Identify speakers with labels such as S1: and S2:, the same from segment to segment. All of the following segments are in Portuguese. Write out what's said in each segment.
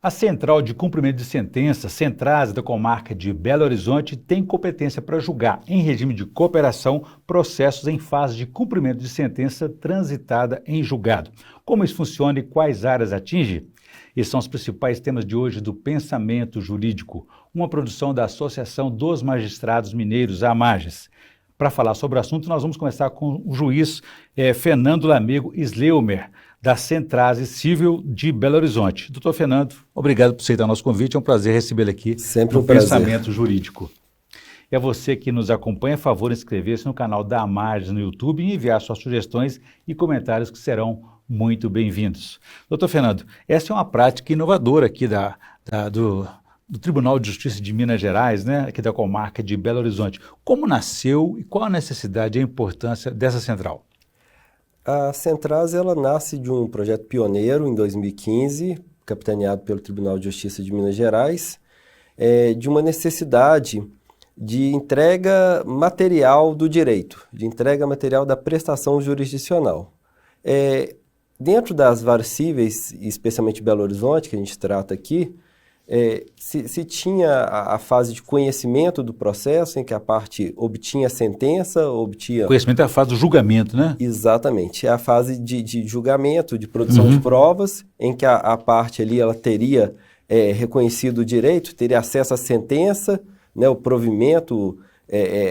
S1: A Central de Cumprimento de Sentença, Centrasa da Comarca de Belo Horizonte, tem competência para julgar, em regime de cooperação, processos em fase de cumprimento de sentença transitada em julgado. Como isso funciona e quais áreas atinge? Esses são os principais temas de hoje do Pensamento Jurídico, uma produção da Associação dos Magistrados Mineiros, a AMAGES. Para falar sobre o assunto, nós vamos começar com o juiz Fernando Lamego Sleumer, da Centrasa Civil de Belo Horizonte. Doutor Fernando, obrigado por aceitar nosso convite, é um prazer recebê-lo aqui no Pensamento Jurídico. E a você que nos acompanha, por favor, inscrever-se no canal da AMAGES no YouTube e enviar suas sugestões e comentários que serão muito bem-vindos. Doutor Fernando, essa é uma prática inovadora aqui do Tribunal de Justiça de Minas Gerais, né, aqui da comarca de Belo Horizonte. Como nasceu e qual a necessidade e a importância dessa central?
S2: A Centrasa, ela nasce de um projeto pioneiro em 2015, capitaneado pelo Tribunal de Justiça de Minas Gerais, de uma necessidade de entrega material do direito, de entrega material da prestação jurisdicional. Dentro das várias cíveis, especialmente Belo Horizonte, que a gente trata aqui, se tinha a fase de conhecimento do processo, em que a parte obtinha a sentença, obtinha...
S1: Conhecimento é a fase do julgamento, né?
S2: Exatamente, é a fase de julgamento, de produção de provas, em que a parte ali ela teria reconhecido o direito, teria acesso à sentença, né, o provimento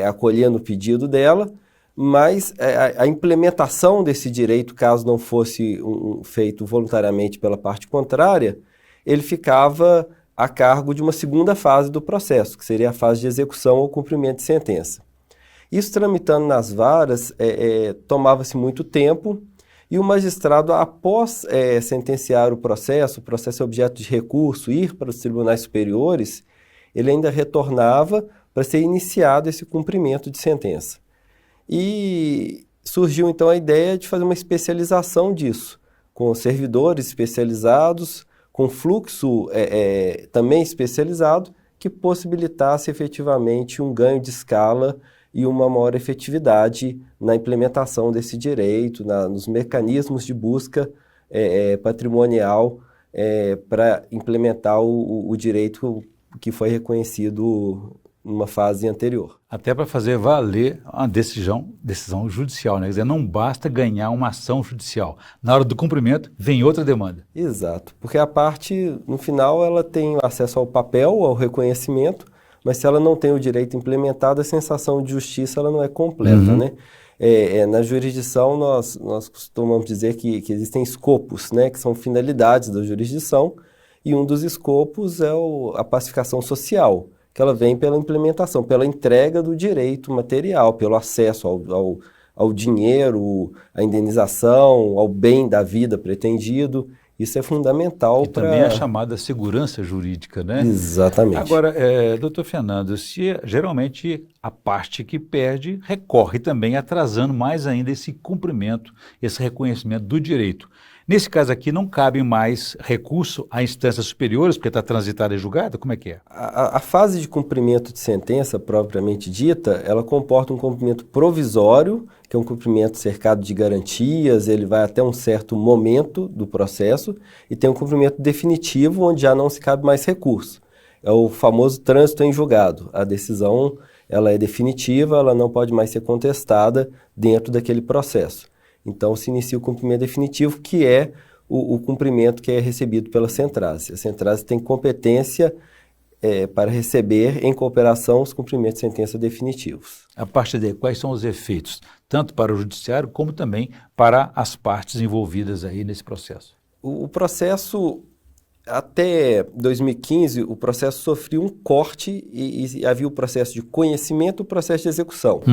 S2: acolhendo o pedido dela, mas a implementação desse direito, caso não fosse feito voluntariamente pela parte contrária, ele ficava a cargo de uma segunda fase do processo, que seria a fase de execução ou cumprimento de sentença. Isso tramitando nas varas tomava-se muito tempo e o magistrado, após sentenciar o processo é objeto de recurso, ir para os tribunais superiores, ele ainda retornava para ser iniciado esse cumprimento de sentença. E surgiu então a ideia de fazer uma especialização disso, com servidores especializados, com fluxo também especializado, que possibilitasse efetivamente um ganho de escala e uma maior efetividade na implementação desse direito, nos mecanismos de busca patrimonial para implementar o direito que foi reconhecido numa fase anterior.
S1: Até para fazer valer uma decisão judicial, né? Quer dizer, não basta ganhar uma ação judicial. Na hora do cumprimento, vem outra demanda.
S2: Exato, porque a parte, no final, ela tem acesso ao papel, ao reconhecimento, mas se ela não tem o direito implementado, a sensação de justiça ela não é completa, né? Na jurisdição, nós costumamos dizer que existem escopos, né? Que são finalidades da jurisdição, e um dos escopos é a pacificação social, que ela vem pela implementação, pela entrega do direito material, pelo acesso ao dinheiro, à indenização, ao bem da vida pretendido. Isso é fundamental para...
S1: também é a chamada segurança jurídica, né?
S2: Exatamente.
S1: Agora, doutor Fernando, geralmente a parte que perde recorre também, atrasando mais ainda esse cumprimento, esse reconhecimento do direito. Nesse caso aqui, não cabe mais recurso a instâncias superiores, porque está transitada e julgada? Como é que é?
S2: A fase de cumprimento de sentença, propriamente dita, ela comporta um cumprimento provisório, que é um cumprimento cercado de garantias, ele vai até um certo momento do processo, e tem um cumprimento definitivo, onde já não se cabe mais recurso. É o famoso trânsito em julgado. A decisão ela é definitiva, ela não pode mais ser contestada dentro daquele processo. Então, se inicia o cumprimento definitivo, que é o cumprimento que é recebido pela Centrasa. A Centrasa tem competência para receber, em cooperação, os cumprimentos de sentença definitivos.
S1: A partir daí, quais são os efeitos, tanto para o judiciário, como também para as partes envolvidas aí nesse processo?
S2: O processo, até 2015, o processo sofreu um corte e havia o processo de conhecimento e o processo de execução.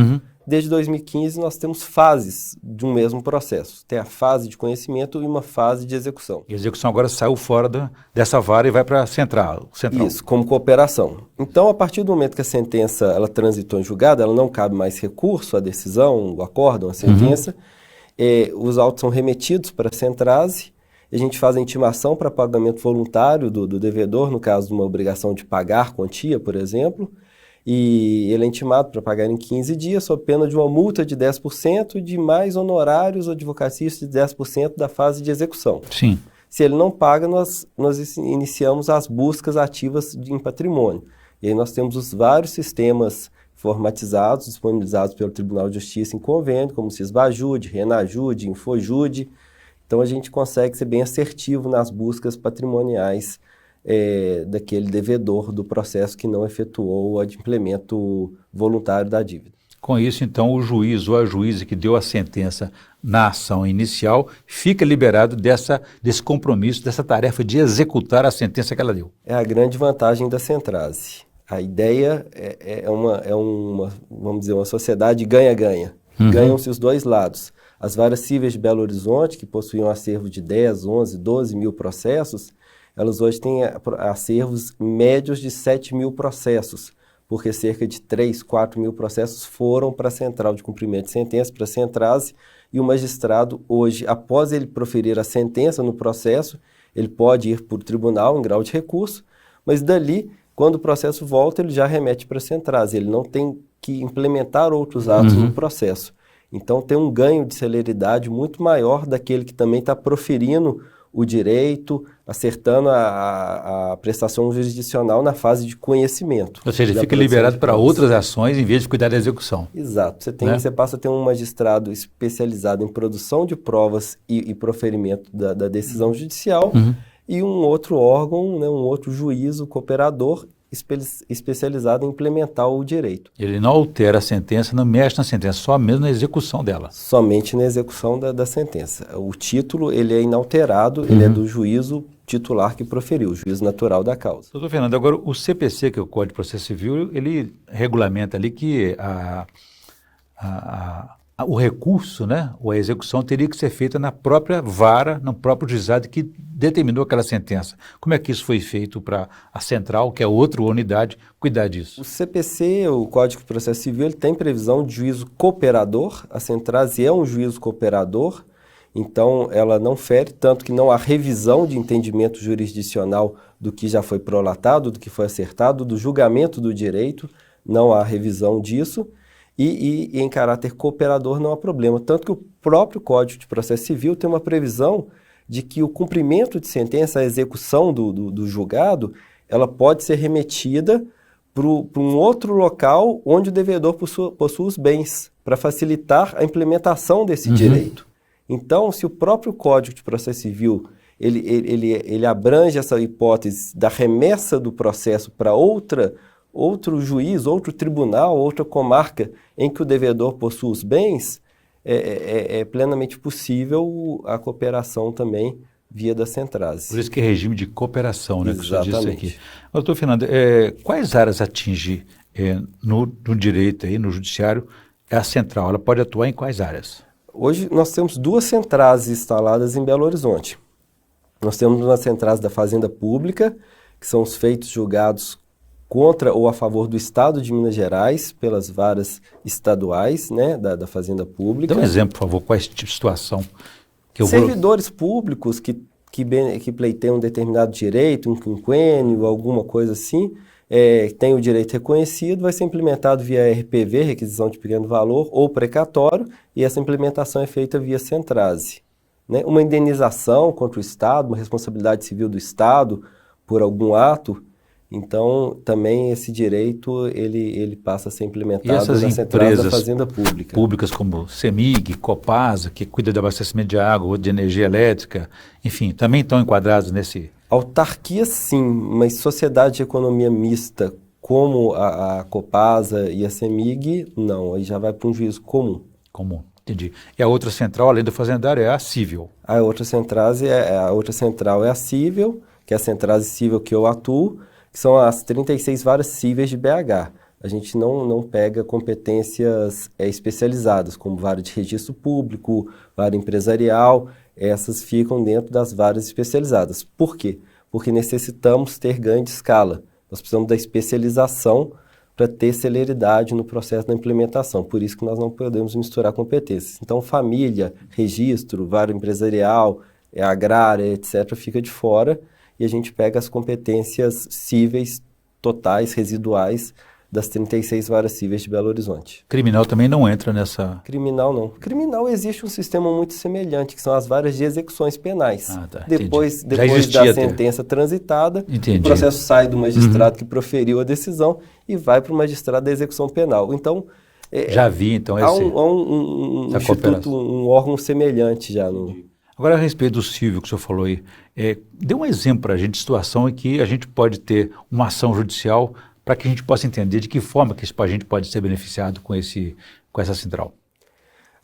S2: Desde 2015, nós temos fases de um mesmo processo. Tem a fase de conhecimento e uma fase de execução.
S1: E a execução agora saiu fora dessa vara e vai para a central.
S2: Isso, como cooperação. Então, a partir do momento que a sentença ela transitou em julgado, ela não cabe mais recurso à decisão, o acórdão, a sentença. Os autos são remetidos para a Centrase. A gente faz a intimação para pagamento voluntário do devedor, no caso de uma obrigação de pagar quantia, por exemplo. E ele é intimado para pagar em 15 dias, sob pena de uma multa de 10% e de mais honorários advocatícios de 10% da fase de execução.
S1: Sim.
S2: Se ele não paga, nós iniciamos as buscas ativas em patrimônio. E aí nós temos os vários sistemas formatizados, disponibilizados pelo Tribunal de Justiça em convênio, como o Sisbajude, Renajude, Infojude. Então a gente consegue ser bem assertivo nas buscas patrimoniais daquele devedor do processo que não efetuou o adimplemento voluntário da dívida.
S1: Com isso, então, o juiz ou a juíza que deu a sentença na ação inicial fica liberado desse compromisso, dessa tarefa de executar a sentença que ela deu.
S2: É a grande vantagem da Centrase. A ideia vamos dizer, uma sociedade ganha-ganha. Ganham-se os dois lados. As varas cíveis de Belo Horizonte, que possuíam um acervo de 10, 11, 12 mil processos, elas hoje têm acervos médios de 7 mil processos, porque cerca de 3, 4 mil processos foram para a Central de Cumprimento de Sentença, para a Centrase, e o magistrado hoje, após ele proferir a sentença no processo, ele pode ir para o tribunal em grau de recurso, mas dali, quando o processo volta, ele já remete para a Centrase, ele não tem que implementar outros atos no processo. Então tem um ganho de celeridade muito maior daquele que também está proferindo o direito, acertando a prestação jurisdicional na fase de conhecimento.
S1: Ou seja, ele fica liberado para outras ações em vez de cuidar da execução.
S2: Exato. Você passa a ter um magistrado especializado em produção de provas e proferimento da decisão judicial e um outro órgão, né, um outro juízo cooperador especializado em implementar o direito.
S1: Ele não altera a sentença, não mexe na sentença, só mesmo na execução dela.
S2: Somente na execução da sentença. O título ele é inalterado, ele é do juízo titular que proferiu, o juízo natural da causa.
S1: Doutor Fernando, agora o CPC, que é o Código de Processo Civil, ele regulamenta ali que o recurso, né, ou a execução teria que ser feita na própria vara, no próprio juizado que determinou aquela sentença. Como é que isso foi feito para a central, que é outra unidade, cuidar disso?
S2: O CPC, o Código de Processo Civil, ele tem previsão de juízo cooperador. A Centrase é um juízo cooperador, então ela não fere, tanto que não há revisão de entendimento jurisdicional do que já foi prolatado, do que foi acertado, do julgamento do direito, não há revisão disso. E em caráter cooperador não há problema. Tanto que o próprio Código de Processo Civil tem uma previsão de que o cumprimento de sentença, a execução do julgado, ela pode ser remetida para um outro local onde o devedor possua os bens, para facilitar a implementação desse direito. Então, se o próprio Código de Processo Civil ele abrange essa hipótese da remessa do processo para outro juiz, outro tribunal, outra comarca em que o devedor possui os bens, é plenamente possível a cooperação também via da Centrase.
S1: Por isso que é regime de cooperação, né?
S2: Exatamente.
S1: Que você disse aqui. Doutor Fernando, quais áreas atinge no direito, aí, no judiciário, a central? Ela pode atuar em quais áreas?
S2: Hoje nós temos 2 Centrases instaladas em Belo Horizonte. Nós temos uma Centrase da Fazenda Pública, que são os feitos julgados contra ou a favor do Estado de Minas Gerais, pelas varas estaduais, né, da Fazenda Pública.
S1: Dá um exemplo, por favor, qual é esse tipo de situação?
S2: Servidores públicos que pleiteiam um determinado direito, um quinquênio, alguma coisa assim, tem o direito reconhecido, vai ser implementado via RPV, requisição de pequeno valor, ou precatório, e essa implementação é feita via Centrase. Né? Uma indenização contra o Estado, uma responsabilidade civil do Estado por algum ato. Então, também esse direito ele passa a ser implementado na Centrase da Fazenda Pública.
S1: Públicas como CEMIG, Copasa, que cuida do abastecimento de água ou de energia elétrica, enfim, também estão enquadrados nesse...
S2: Autarquia sim, mas sociedade de economia mista como a Copasa e a CEMIG, não, aí já vai para um juízo comum.
S1: Comum, entendi. E a outra central, além do fazendário, é a cível.
S2: A outra central é a cível, que é a Centrase Cível que eu atuo, que são as 36 varas cíveis de BH. A gente não pega competências especializadas, como vara de registro público, vara empresarial, essas ficam dentro das varas especializadas. Por quê? Porque necessitamos ter ganho de escala. Nós precisamos da especialização para ter celeridade no processo da implementação. Por isso que nós não podemos misturar competências. Então, família, registro, vara empresarial, agrária, etc., fica de fora, e a gente pega as competências cíveis, totais, residuais, das 36 varas cíveis de Belo Horizonte.
S1: Criminal também não entra nessa...
S2: Criminal não. Criminal existe um sistema muito semelhante, que são as varas de execuções penais.
S1: Tá,
S2: depois da sentença transitada, o processo sai do magistrado que proferiu a decisão e vai para o magistrado da execução penal. Então,
S1: já vi, então,
S2: há um instituto, um órgão semelhante já.
S1: Agora, a respeito do civil que o senhor falou aí, dê um exemplo para a gente de situação em que a gente pode ter uma ação judicial para que a gente possa entender de que forma que a gente pode ser beneficiado com essa central.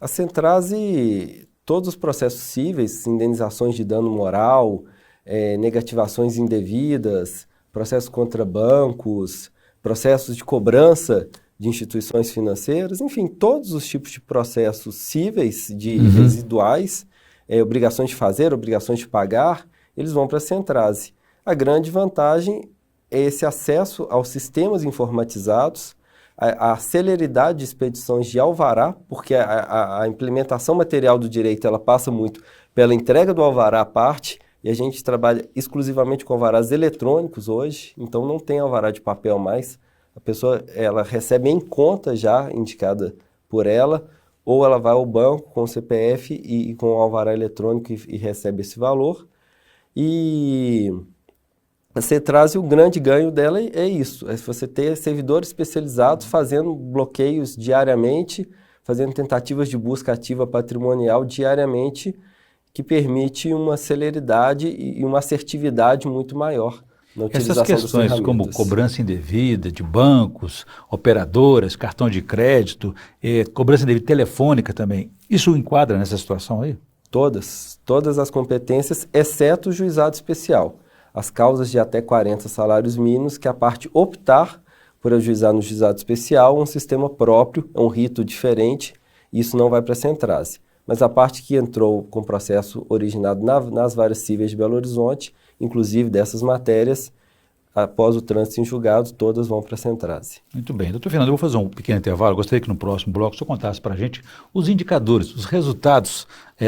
S2: A Centrase, todos os processos cíveis, indenizações de dano moral, negativações indevidas, processos contra bancos, processos de cobrança de instituições financeiras, enfim, todos os tipos de processos cíveis, residuais, obrigações de fazer, obrigações de pagar, eles vão para a Centrase. A grande vantagem é esse acesso aos sistemas informatizados, a celeridade de expedições de alvará, porque a implementação material do direito ela passa muito pela entrega do alvará à parte, e a gente trabalha exclusivamente com alvarás eletrônicos hoje, então não tem alvará de papel mais. A pessoa ela recebe em conta já indicada por ela, ou ela vai ao banco com o CPF e com o alvará eletrônico e recebe esse valor. E a Centrase, o grande ganho dela é isso, é você ter servidores especializados fazendo bloqueios diariamente, fazendo tentativas de busca ativa patrimonial diariamente, que permite uma celeridade e uma assertividade muito maior na utilização das ferramentas.
S1: Essas questões como cobrança indevida de bancos, operadoras, cartão de crédito, cobrança indevida telefônica também, isso enquadra nessa situação aí?
S2: Todas as competências, exceto o juizado especial. As causas de até 40 salários mínimos, que a parte optar por ajuizar no juizado especial, um sistema próprio, é um rito diferente, isso não vai para a Centrase. Mas a parte que entrou com processo originado nas varas cíveis de Belo Horizonte, inclusive dessas matérias, após o trânsito em julgado, todas vão para a Centrase.
S1: Muito bem. Doutor Fernando, eu vou fazer um pequeno intervalo. Gostaria que no próximo bloco o senhor contasse para a gente os indicadores, os resultados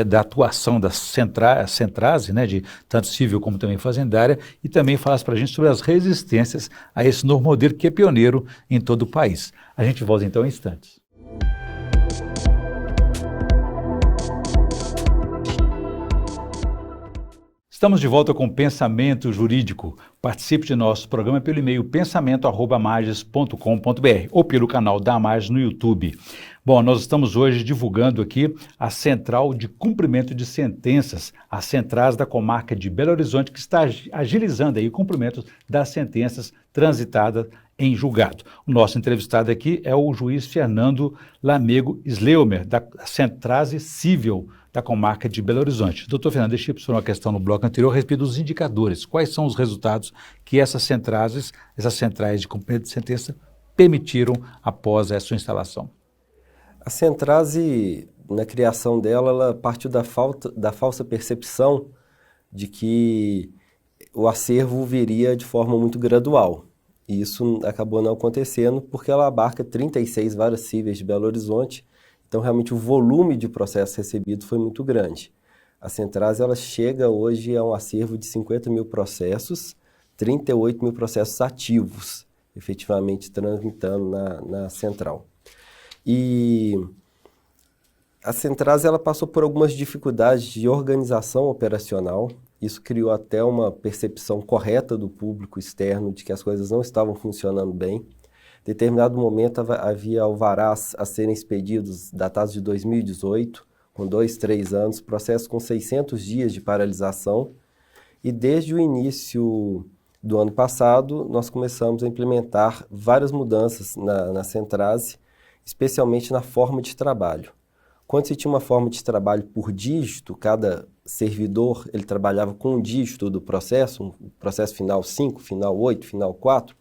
S1: da atuação da Centrase, né, de tanto civil como também fazendária, e também falasse para a gente sobre as resistências a esse novo modelo que é pioneiro em todo o país. A gente volta então em instantes. Estamos de volta com Pensamento Jurídico. Participe de nosso programa pelo e-mail pensamento@amages.com.br ou pelo canal da Amages no YouTube. Bom, nós estamos hoje divulgando aqui a Central de Cumprimento de Sentenças, a Centrase da comarca de Belo Horizonte, que está agilizando aí o cumprimento das sentenças transitadas em julgado. O nosso entrevistado aqui é o juiz Fernando Lamego Sleumer, da Centrase Civil da comarca de Belo Horizonte. Doutor Fernando, deixei para o senhor uma questão no bloco anterior a respeito dos indicadores. Quais são os resultados que essas centrais de cumprimento de sentença, permitiram após essa sua instalação?
S2: A Centrase, na criação dela, ela partiu da falsa percepção de que o acervo viria de forma muito gradual. E isso acabou não acontecendo porque ela abarca 36 varas cíveis de Belo Horizonte. Então, realmente, o volume de processos recebido foi muito grande. A Centrase ela chega hoje a um acervo de 50 mil processos, 38 mil processos ativos, efetivamente tramitando na Central. E a Centrase ela passou por algumas dificuldades de organização operacional. Isso criou até uma percepção correta do público externo de que as coisas não estavam funcionando bem. Em determinado momento havia alvarás a serem expedidos datados de 2018, com 2, 3 anos, processos com 600 dias de paralisação. E desde o início do ano passado, nós começamos a implementar várias mudanças na Centrase, especialmente na forma de trabalho. Quando se tinha uma forma de trabalho por dígito, cada servidor ele trabalhava com um dígito do processo, um processo final 5, final 8, final 4,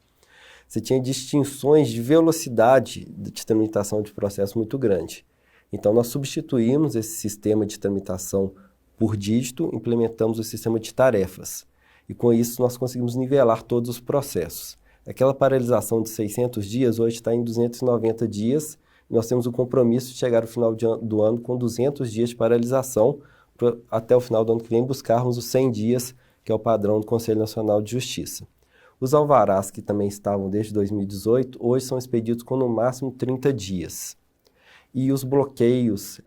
S2: você tinha distinções de velocidade de tramitação de processo muito grande. Então, nós substituímos esse sistema de tramitação por dígito, implementamos o sistema de tarefas. E com isso, nós conseguimos nivelar todos os processos. Aquela paralisação de 600 dias, hoje está em 290 dias. Nós temos o compromisso de chegar ao final do ano com 200 dias de paralisação, até o final do ano que vem buscarmos os 100 dias, que é o padrão do Conselho Nacional de Justiça. Os alvarás, que também estavam desde 2018, hoje são expedidos com no máximo 30 dias. E os bloqueios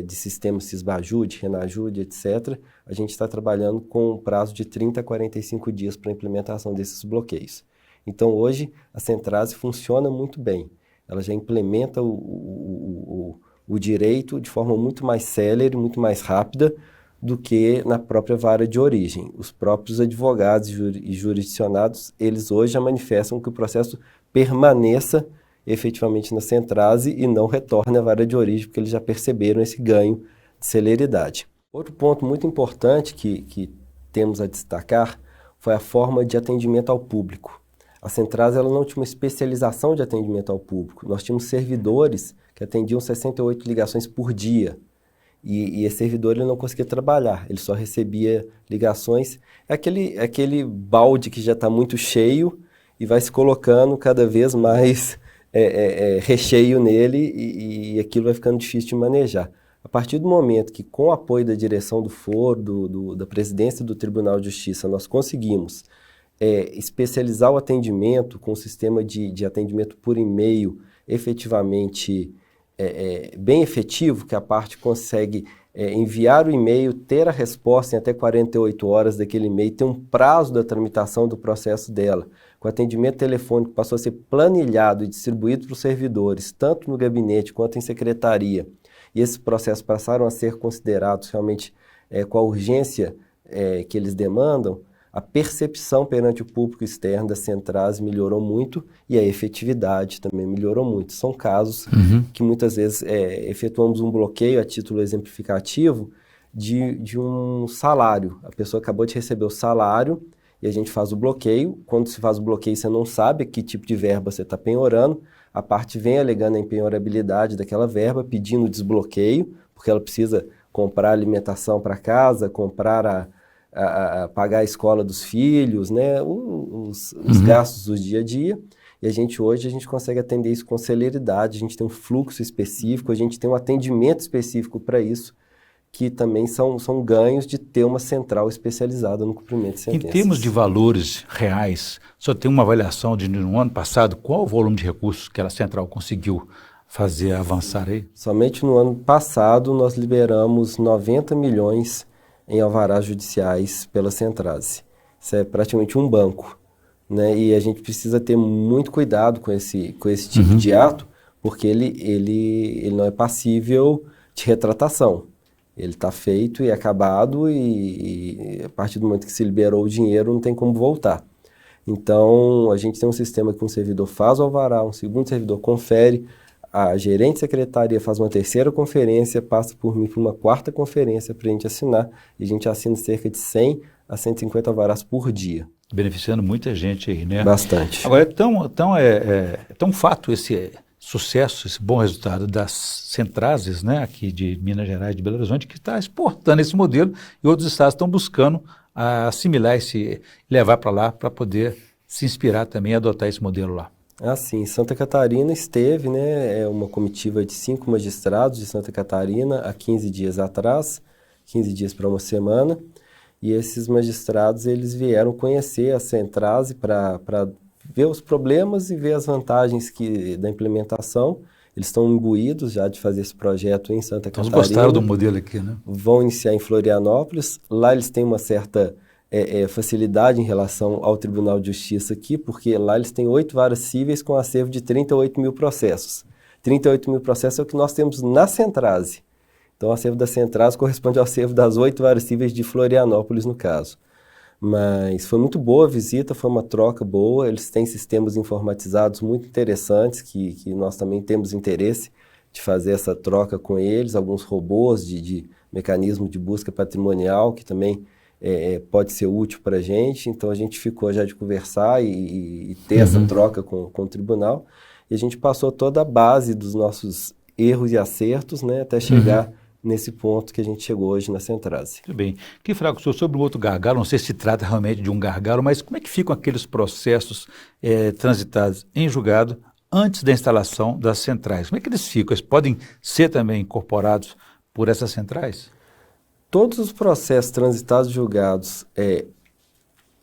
S2: de sistemas Sysbajud, Renajud, etc., a gente está trabalhando com um prazo de 30 a 45 dias para a implementação desses bloqueios. Então, hoje, a Centrase funciona muito bem. Ela já implementa o direito de forma muito mais célere, muito mais rápida do que na própria vara de origem. Os próprios advogados e jurisdicionados, eles hoje já manifestam que o processo permaneça efetivamente na Centrase e não retorne à vara de origem, porque eles já perceberam esse ganho de celeridade. Outro ponto muito importante que temos a destacar foi a forma de atendimento ao público. A Centrase ela não tinha uma especialização de atendimento ao público. Nós tínhamos servidores que atendiam 68 ligações por dia. E esse servidor ele não conseguia trabalhar, ele só recebia ligações. É aquele balde que já está muito cheio e vai se colocando cada vez mais recheio nele e aquilo vai ficando difícil de manejar. A partir do momento que, com o apoio da direção do foro, da presidência do Tribunal de Justiça, nós conseguimos especializar o atendimento com um sistema de atendimento por e-mail efetivamente bem efetivo, que a parte consegue enviar o e-mail, ter a resposta em até 48 horas daquele e-mail, ter um prazo da tramitação do processo dela. Com o atendimento telefônico passou a ser planilhado e distribuído para os servidores, tanto no gabinete quanto em secretaria. E esses processos passaram a ser considerados realmente com a urgência que eles demandam. A percepção perante o público externo da Centrase melhorou muito e a efetividade também melhorou muito. São casos que muitas vezes efetuamos um bloqueio a título exemplificativo de um salário. A pessoa acabou de receber o salário e a gente faz o bloqueio. Quando se faz o bloqueio, você não sabe que tipo de verba você está penhorando. A parte vem alegando a empenhorabilidade daquela verba, pedindo desbloqueio, porque ela precisa comprar alimentação para casa, comprar pagar a escola dos filhos, né? os gastos do dia a dia. E hoje a gente consegue atender isso com celeridade, a gente tem um fluxo específico, a gente tem um atendimento específico para isso, que também são ganhos de ter uma central especializada no cumprimento de sentenças.
S1: Em termos de valores reais, só tem uma avaliação de no ano passado, qual o volume de recursos que a central conseguiu fazer avançar aí?
S2: Somente no ano passado nós liberamos 90 milhões em alvarás judiciais pela Centrase. Isso é praticamente um banco, né? E a gente precisa ter muito cuidado com esse tipo de ato, porque ele não é passível de retratação. Ele está feito e acabado e a partir do momento que se liberou o dinheiro não tem como voltar. Então, a gente tem um sistema que um servidor faz o alvará, um segundo servidor confere, a gerente de secretaria faz uma terceira conferência, passa por mim para uma quarta conferência para a gente assinar, e a gente assina cerca de 100 a 150 alvarás por dia.
S1: Beneficiando muita gente aí, né?
S2: Bastante.
S1: Agora, é tão fato esse sucesso, esse bom resultado das Centrases, né, aqui de Minas Gerais, de Belo Horizonte, que está exportando esse modelo e outros estados estão buscando assimilar levar para lá para poder se inspirar também e adotar esse modelo lá.
S2: Sim, Santa Catarina esteve, né, uma comitiva de 5 magistrados de Santa Catarina há 15 dias atrás, 15 dias para uma semana, e esses magistrados eles vieram conhecer a Centrase para ver os problemas e ver as vantagens da implementação. Eles estão imbuídos já de fazer esse projeto em Santa Catarina.
S1: Eles gostaram do modelo aqui, né?
S2: Vão iniciar em Florianópolis. Lá eles têm uma certa facilidade em relação ao Tribunal de Justiça aqui, porque lá eles têm 8 varas cíveis com acervo de 38 mil processos. 38 mil processos é o que nós temos na Centrase. Então, o acervo da Centrase corresponde ao acervo das 8 varas cíveis de Florianópolis, no caso. Mas foi muito boa a visita, foi uma troca boa. Eles têm sistemas informatizados muito interessantes, que nós também temos interesse de fazer essa troca com eles. Alguns robôs de mecanismo de busca patrimonial, que também pode ser útil para a gente. Então, a gente ficou já de conversar e ter essa troca com o tribunal. E a gente passou toda a base dos nossos erros e acertos, né, até chegar nesse ponto que a gente chegou hoje na Centrase.
S1: Muito bem. Queria falar com o senhor sobre o outro gargalo, não sei se trata realmente de um gargalo, mas como é que ficam aqueles processos transitados em julgado antes da instalação das centrais? Como é que eles ficam? Eles podem ser também incorporados por essas centrais?
S2: Todos os processos transitados e julgados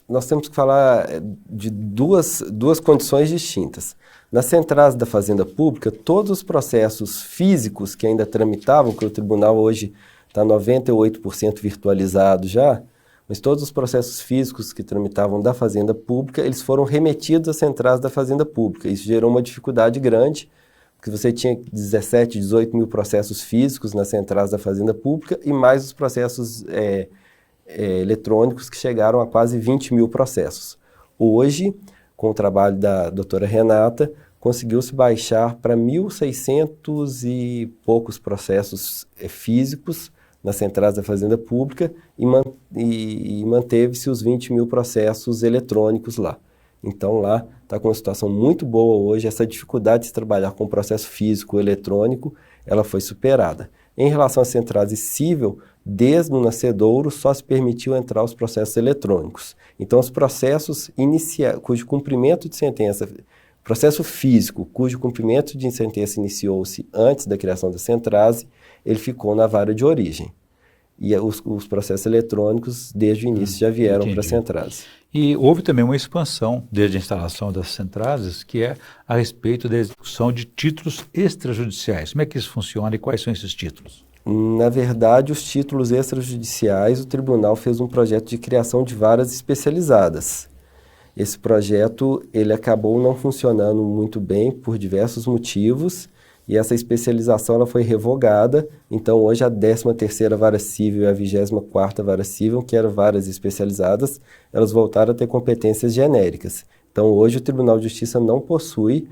S2: nós temos que falar de duas condições distintas. Nas centrais da Fazenda Pública, todos os processos físicos que ainda tramitavam, que o tribunal hoje está 98% virtualizado já, mas todos os processos físicos que tramitavam da Fazenda Pública, eles foram remetidos às centrais da Fazenda Pública. Isso gerou uma dificuldade grande, porque você tinha 17, 18 mil processos físicos nas centrais da Fazenda Pública e mais os processos eletrônicos que chegaram a quase 20 mil processos. Hoje, com o trabalho da doutora Renata, conseguiu-se baixar para 1.600 e poucos processos físicos nas centrais da Fazenda Pública e manteve-se os 20 mil processos eletrônicos lá. Então lá está com uma situação muito boa hoje, essa dificuldade de se trabalhar com processo físico eletrônico, ela foi superada. Em relação às centrais de cível, desde o nascedouro só se permitiu entrar os processos eletrônicos. Então os processos cujo cumprimento de sentença, processo físico cujo cumprimento de sentença iniciou-se antes da criação da centrase, ele ficou na vara de origem. E os processos eletrônicos, desde o início, já vieram para a centrase.
S1: E houve também uma expansão, desde a instalação das centrases, que é a respeito da execução de títulos extrajudiciais. Como é que isso funciona e quais são esses títulos?
S2: Na verdade, os títulos extrajudiciais, o tribunal fez um projeto de criação de varas especializadas. Esse projeto ele acabou não funcionando muito bem por diversos motivos, e essa especialização ela foi revogada. Então hoje a 13ª Vara Cível e a 24ª Vara Cível, que eram varas especializadas, elas voltaram a ter competências genéricas. Então hoje o Tribunal de Justiça não possui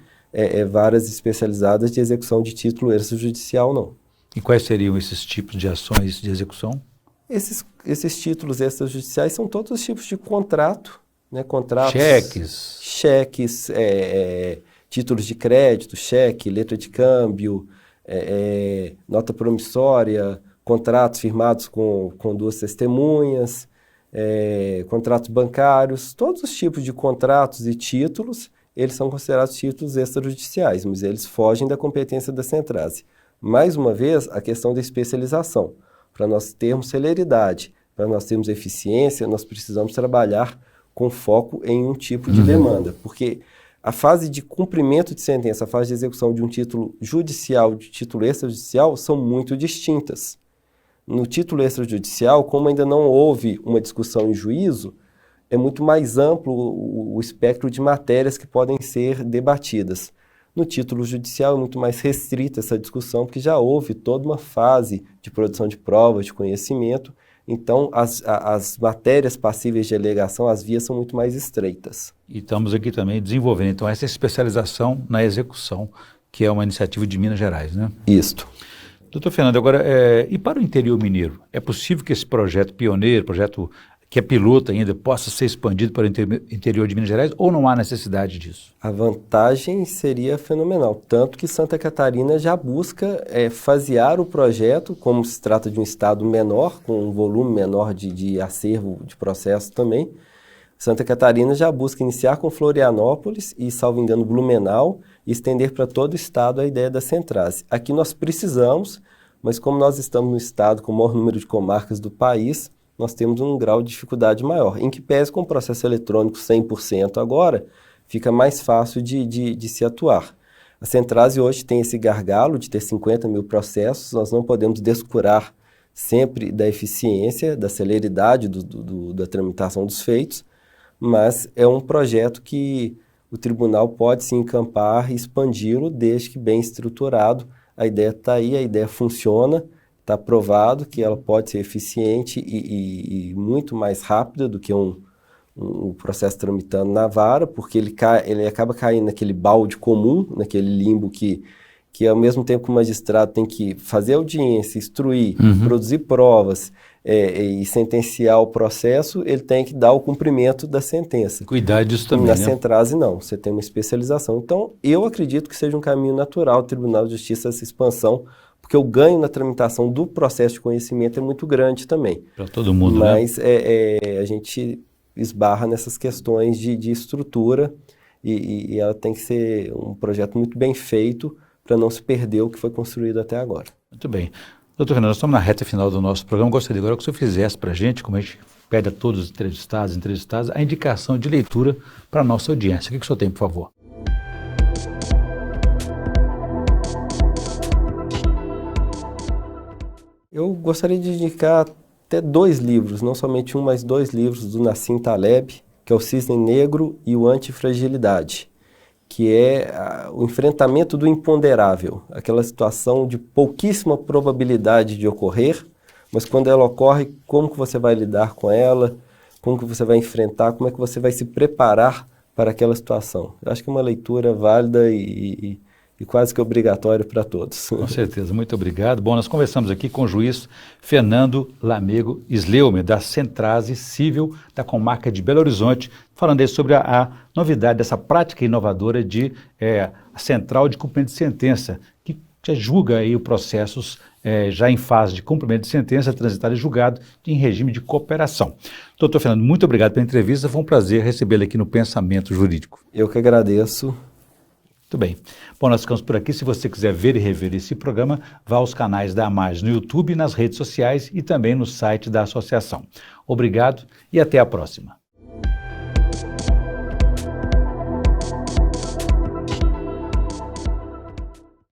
S2: varas especializadas de execução de título extrajudicial, não.
S1: E quais seriam esses tipos de ações de execução?
S2: Esses títulos extrajudiciais são todos os tipos de contrato, né? Contratos, cheques, títulos de crédito, cheque, letra de câmbio, nota promissória, contratos firmados com duas testemunhas, contratos bancários, todos os tipos de contratos e títulos, eles são considerados títulos extrajudiciais, mas eles fogem da competência da centrase. Mais uma vez, a questão da especialização. Para nós termos celeridade, para nós termos eficiência, nós precisamos trabalhar com foco em um tipo de demanda, porque a fase de cumprimento de sentença, a fase de execução de um título judicial, de título extrajudicial, são muito distintas. No título extrajudicial, como ainda não houve uma discussão em juízo, é muito mais amplo o espectro de matérias que podem ser debatidas. No título judicial é muito mais restrita essa discussão, porque já houve toda uma fase de produção de provas, de conhecimento. Então, as matérias passíveis de alegação, as vias são muito mais estreitas.
S1: E estamos aqui também desenvolvendo, então, essa especialização na execução, que é uma iniciativa de Minas Gerais, né?
S2: Isto.
S1: Doutor Fernando, agora, e para o interior mineiro, é possível que esse projeto pioneiro, projeto que é piloto ainda, possa ser expandido para o interior de Minas Gerais, ou não há necessidade disso?
S2: A vantagem seria fenomenal, tanto que Santa Catarina já busca fasear o projeto, como se trata de um estado menor, com um volume menor de acervo de processo também. Santa Catarina já busca iniciar com Florianópolis e, salvo engano, Blumenau, e estender para todo o estado a ideia da centrase. Aqui nós precisamos, mas como nós estamos no estado com o maior número de comarcas do país, nós temos um grau de dificuldade maior. Em que pese com o processo eletrônico 100% agora, fica mais fácil de se atuar. A centrase hoje tem esse gargalo de ter 50 mil processos, nós não podemos descurar sempre da eficiência, da celeridade da tramitação dos feitos, mas é um projeto que o tribunal pode se encampar e expandi-lo desde que bem estruturado. A ideia está aí, a ideia funciona, está provado que ela pode ser eficiente e muito mais rápida do que um processo tramitando na vara, porque ele acaba caindo naquele balde comum, naquele limbo que ao mesmo tempo que o magistrado tem que fazer audiência, instruir, produzir provas e sentenciar o processo, ele tem que dar o cumprimento da sentença.
S1: Cuidar disso também,
S2: Na
S1: né?
S2: centrase não, você tem uma especialização. Então, eu acredito que seja um caminho natural do Tribunal de Justiça essa expansão, porque o ganho na tramitação do processo de conhecimento é muito grande também.
S1: Para todo mundo,
S2: mas,
S1: né?
S2: a gente esbarra nessas questões de estrutura e ela tem que ser um projeto muito bem feito para não se perder o que foi construído até agora.
S1: Muito bem. Doutor Fernando, nós estamos na reta final do nosso programa. Gostaria agora que o senhor fizesse para a gente, como a gente pede a todos os entrevistados, a indicação de leitura para a nossa audiência. O que o senhor tem, por favor?
S2: Eu gostaria de indicar até 2 livros, não somente um, mas 2 livros do Nassim Taleb, que é o Cisne Negro e o Antifragilidade, que é o enfrentamento do imponderável, aquela situação de pouquíssima probabilidade de ocorrer, mas quando ela ocorre, como que você vai lidar com ela, como que você vai enfrentar, como é que você vai se preparar para aquela situação. Eu acho que é uma leitura válida e quase que obrigatória para todos.
S1: Com certeza, muito obrigado. Bom, nós conversamos aqui com o juiz Fernando Lamego Sleumer, da Centrase Civil da Comarca de Belo Horizonte, falando aí sobre a novidade dessa prática inovadora de a Central de Cumprimento de Sentença, que já julga aí os processos já em fase de cumprimento de sentença, transitado e julgado em regime de cooperação. Doutor Fernando, muito obrigado pela entrevista, foi um prazer recebê-lo aqui no Pensamento Jurídico.
S2: Eu que agradeço.
S1: Muito bem. Bom, nós ficamos por aqui. Se você quiser ver e rever esse programa, vá aos canais da AMAGES no YouTube, nas redes sociais e também no site da associação. Obrigado e até a próxima.